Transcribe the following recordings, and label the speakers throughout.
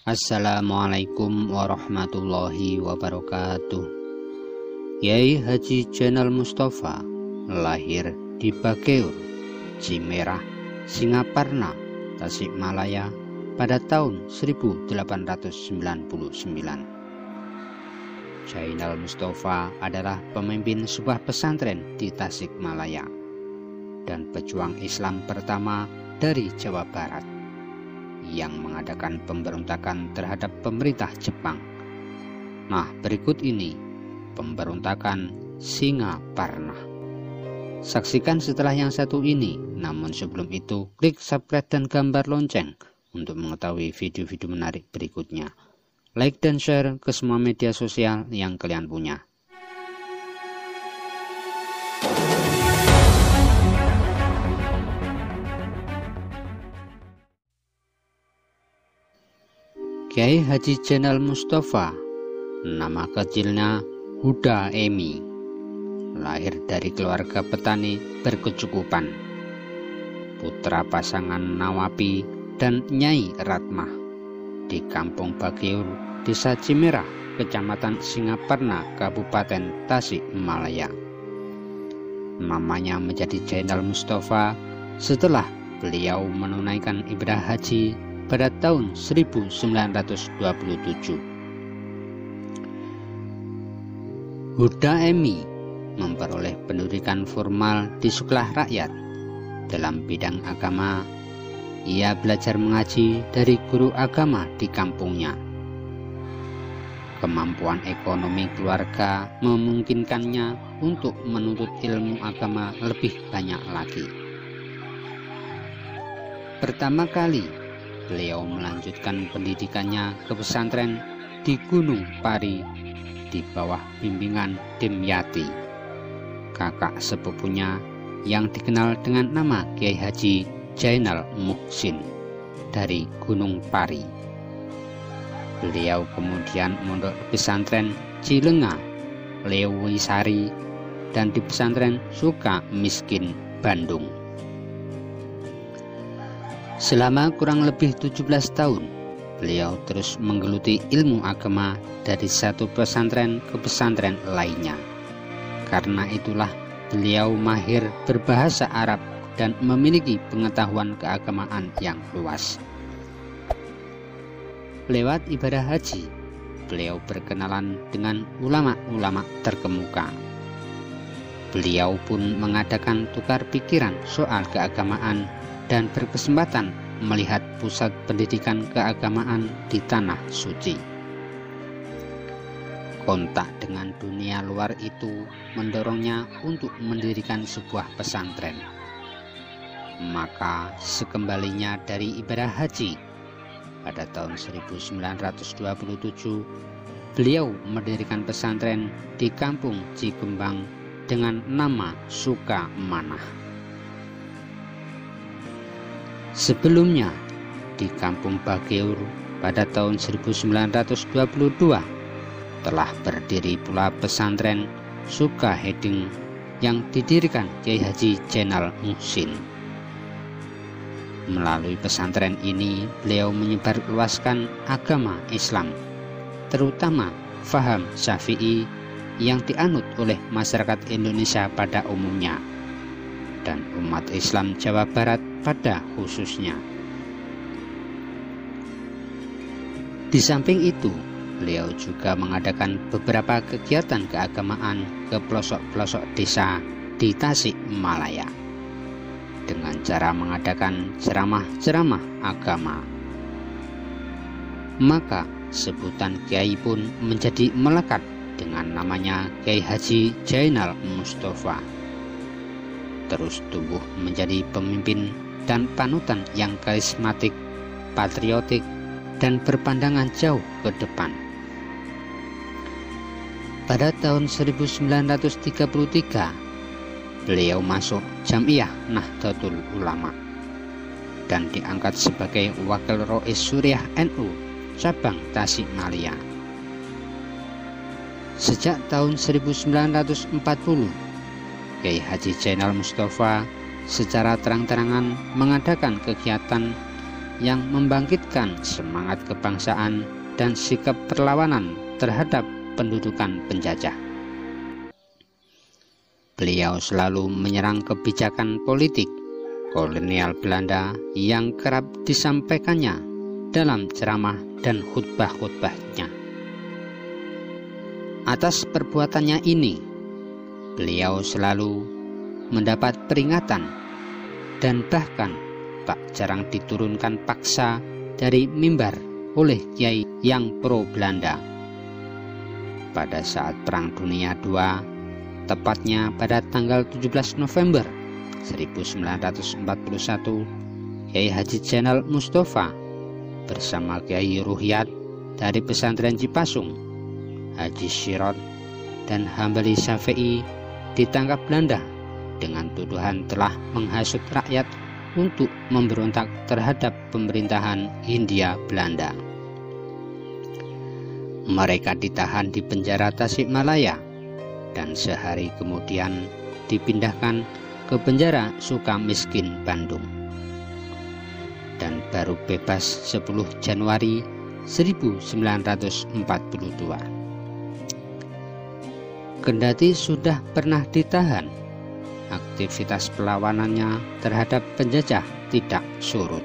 Speaker 1: Assalamualaikum warahmatullahi wabarakatuh. Kiai Haji Jainal Mustafa lahir di Bakeur, Cimerah, Singaparna, Tasikmalaya pada tahun 1899. Jainal Mustafa adalah pemimpin sebuah pesantren di Tasikmalaya dan pejuang Islam pertama dari Jawa Barat yang mengadakan pemberontakan terhadap pemerintah Jepang. Nah, berikut ini pemberontakan Singaparna. Saksikan setelah yang satu ini. Namun sebelum itu, klik subscribe dan gambar lonceng untuk mengetahui video-video menarik berikutnya. Like dan share ke semua media sosial yang kalian punya. Kiai Haji Jainal Mustafa, nama kecilnya Huda Emi, lahir dari keluarga petani berkecukupan, putra pasangan Nawapi dan Nyai Ratmah di Kampung Bakeur, Desa Cimerah, Kecamatan Singaparna, Kabupaten Tasikmalaya. Namanya menjadi Jainal Mustafa setelah beliau menunaikan ibadah haji pada tahun 1927. Huda Emi memperoleh pendidikan formal di sekolah rakyat. Dalam bidang agama, ia belajar mengaji dari guru agama di kampungnya. Kemampuan ekonomi keluarga memungkinkannya untuk menuntut ilmu agama lebih banyak lagi. Pertama kali beliau melanjutkan pendidikannya ke pesantren di Gunung Pari di bawah bimbingan Dimyati, kakak sepupunya yang dikenal dengan nama Kiai Haji Jainal Muhsin dari Gunung Pari. Beliau kemudian mondok di pesantren Cilenga, Lewisari, dan di pesantren Suka Miskin, Bandung. Selama kurang lebih 17 tahun, beliau terus menggeluti ilmu agama dari satu pesantren ke pesantren lainnya. Karena itulah beliau mahir berbahasa Arab dan memiliki pengetahuan keagamaan yang luas. Lewat ibadah haji, beliau berkenalan dengan ulama-ulama terkemuka. Beliau pun mengadakan tukar pikiran soal keagamaan dan berkesempatan melihat pusat pendidikan keagamaan di Tanah Suci. Kontak dengan dunia luar itu mendorongnya untuk mendirikan sebuah pesantren. Maka sekembalinya dari ibadah haji pada tahun 1927, beliau mendirikan pesantren di Kampung Cikembang dengan nama Sukamanah. Sebelumnya di Kampung Bakeur pada tahun 1922 telah berdiri pula pesantren Sukaheding yang didirikan Kiai Haji Jainal Muhsin. Melalui pesantren ini beliau menyebarluaskan agama Islam, terutama faham Syafi'i yang dianut oleh masyarakat Indonesia pada umumnya dan umat Islam Jawa Barat pada khususnya. Di samping itu, beliau juga mengadakan beberapa kegiatan keagamaan ke pelosok-pelosok desa di Tasikmalaya dengan cara mengadakan ceramah-ceramah agama. Maka sebutan kiai pun menjadi melekat dengan namanya Kiai Haji Jainal Mustafa. Terus tumbuh menjadi pemimpin dan panutan yang karismatik, patriotik, dan berpandangan jauh ke depan. Pada tahun 1933, beliau masuk Jam'iyah Nahdlatul Ulama dan diangkat sebagai Wakil Rois Suriah NU cabang Tasikmalaya. Sejak tahun 1940, Kiai Haji Jainal Mustafa secara terang-terangan mengadakan kegiatan yang membangkitkan semangat kebangsaan dan sikap perlawanan terhadap pendudukan penjajah. Beliau selalu menyerang kebijakan politik kolonial Belanda yang kerap disampaikannya dalam ceramah dan khutbah-khutbahnya. Atas perbuatannya ini, beliau selalu mendapat peringatan dan bahkan tak jarang diturunkan paksa dari mimbar oleh kiai yang pro Belanda. Pada saat Perang Dunia II, tepatnya pada tanggal 17 November 1941, Kiai Haji Zainal Mustafa bersama Kiai Ruhyat dari pesantren Cipasung, Haji Syirot, dan Hambali Syafi'i ditangkap Belanda dengan tuduhan telah menghasut rakyat untuk memberontak terhadap pemerintahan Hindia Belanda. Mereka ditahan di penjara Tasikmalaya dan sehari kemudian dipindahkan ke penjara Sukamiskin Bandung, dan baru bebas 10 Januari 1942. Kendati sudah pernah ditahan, aktivitas perlawanannya terhadap penjajah tidak surut.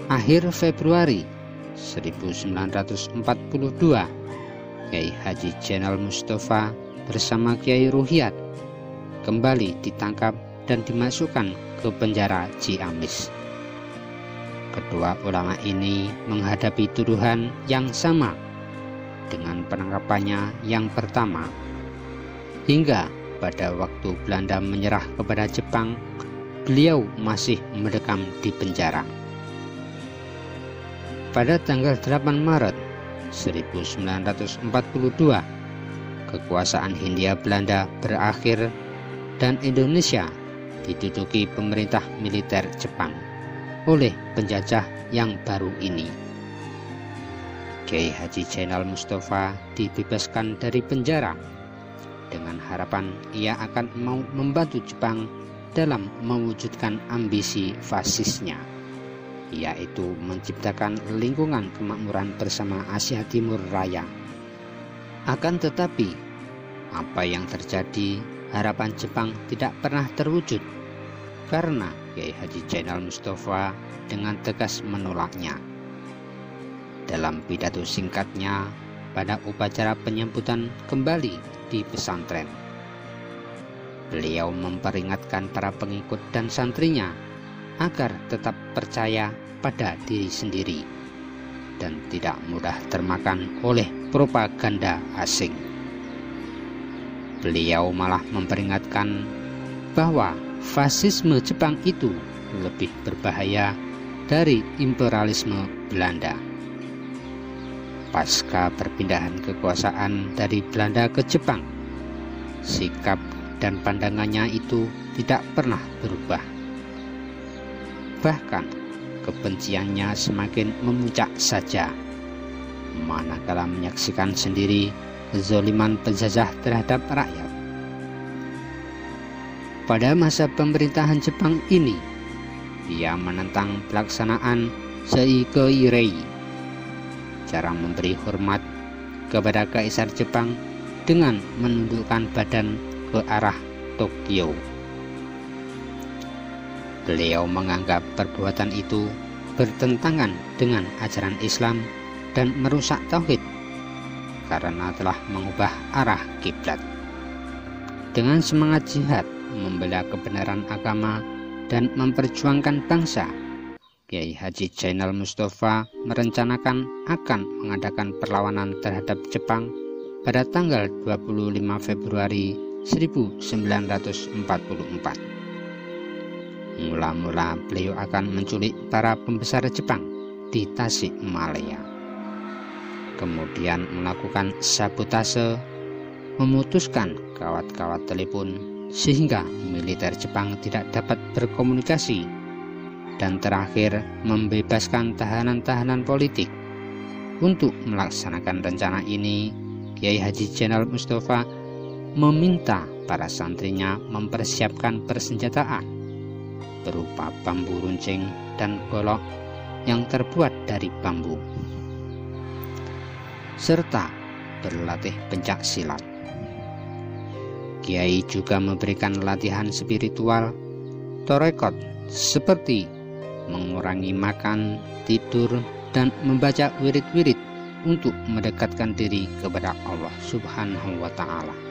Speaker 1: Akhir Februari 1942, Kiai Haji Zainal Mustafa bersama Kiai Ruhyat kembali ditangkap dan dimasukkan ke penjara Ciamis. Kedua ulama ini menghadapi tuduhan yang sama dengan penangkapannya yang pertama, hingga pada waktu Belanda menyerah kepada Jepang, beliau masih mendekam di penjara. Pada tanggal 8 Maret 1942, kekuasaan Hindia Belanda berakhir dan Indonesia diduduki pemerintah militer Jepang oleh penjajah yang baru ini. Kiai Haji Zainal Mustafa dibebaskan dari penjara dengan harapan ia akan mau membantu Jepang dalam mewujudkan ambisi fasisnya, yaitu menciptakan lingkungan kemakmuran bersama Asia Timur Raya. Akan tetapi, apa yang terjadi, harapan Jepang tidak pernah terwujud karena Kiai Haji Zainal Mustafa dengan tegas menolaknya. Dalam pidato singkatnya pada upacara penyambutan kembali di pesantren, beliau memperingatkan para pengikut dan santrinya agar tetap percaya pada diri sendiri dan tidak mudah termakan oleh propaganda asing. Beliau malah memperingatkan bahwa fasisme Jepang itu lebih berbahaya dari imperialisme Belanda. Pasca perpindahan kekuasaan dari Belanda ke Jepang, sikap dan pandangannya itu tidak pernah berubah. Bahkan kebenciannya semakin memuncak saja manakala menyaksikan sendiri kezaliman penjajah terhadap rakyat. Pada masa pemerintahan Jepang ini, ia menentang pelaksanaan Seikei-rei, cara memberi hormat kepada Kaisar Jepang dengan menundukkan badan ke arah Tokyo. Beliau menganggap perbuatan itu bertentangan dengan ajaran Islam dan merusak tauhid karena telah mengubah arah kiblat. Dengan semangat jihad membela kebenaran agama dan memperjuangkan bangsa, Kiai Haji Zainal Mustafa merencanakan akan mengadakan perlawanan terhadap Jepang pada tanggal 25 Februari 1944. Mula-mula beliau akan menculik para pembesar Jepang di Tasikmalaya, kemudian melakukan sabotase, memutuskan kawat-kawat telepon sehingga militer Jepang tidak dapat berkomunikasi, dan terakhir membebaskan tahanan-tahanan politik. Untuk melaksanakan rencana ini, Kiai Haji Zainal Mustafa meminta para santrinya mempersiapkan persenjataan berupa bambu runcing dan golok yang terbuat dari bambu, serta berlatih pencak silat. Kiai juga memberikan latihan spiritual torekot seperti mengurangi makan, tidur, dan membaca wirid-wirid untuk mendekatkan diri kepada Allah Subhanahu wa Ta'ala.